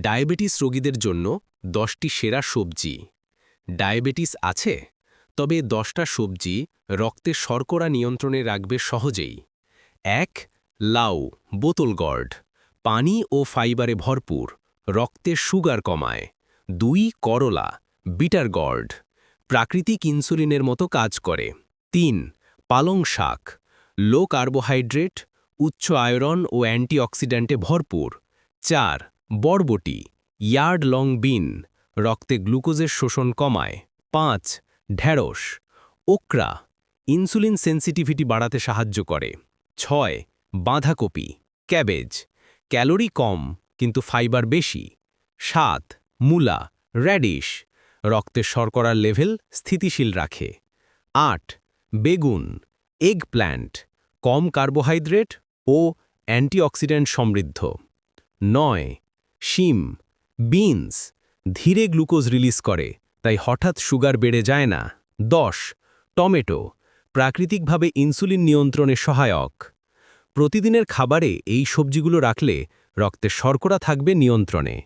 Diabetes রোগীদের জন্য 10টি সেরা সবজি। ডায়াবেটিস আছে, তবে 10টা সবজি রক্তে শর্করা নিয়ন্ত্রণে রাখবে সহজেই। 1. লাউ, বোতল গর্ড, পানি ও ফাইবারে ভরপুর, রক্তে সুগার কমায়। 2. করলা, বিটার গর্ড, প্রাকৃতিক ইনসুলিনের মতো কাজ করে। 3. পালং শাক, লো কার্বোহাইড্রেট, উচ্চ আয়রন ও অ্যান্টিঅক্সিডেন্টে ভরপুর। 4. বরবটি, ইয়ার্ড লং বিন, রক্তে গ্লুকোজের শোষণ কমায়। 5. ঢেঁড়স, ওকরা, ইনসুলিন সেন্সিটিভিটি বাড়াতে সাহায্য করে। 6. বাঁধাকপি, ক্যাবেজ, ক্যালোরি কম কিন্তু ফাইবার বেশি। 7. মূলা, র্যাডিশ, রক্তে শর্করার লেভেল স্থিতিশীল রাখে। 8. বেগুন, এগ প্ল্যান্ট, কম কার্বোহাইড্রেট ও অ্যান্টিঅক্সিডেন্ট সমৃদ্ধ। 9. শিম, বিনস, ধীরে গ্লুকোজ রিলিজ করে, তাই হঠাৎ সুগার বেড়ে যায় না। 10. টমেটো, প্রাকৃতিকভাবে ইনসুলিন নিয়ন্ত্রণে সহায়ক। প্রতিদিনের খাবারে এই সবজিগুলো রাখলে রক্তে শর্করা থাকবে নিয়ন্ত্রণে।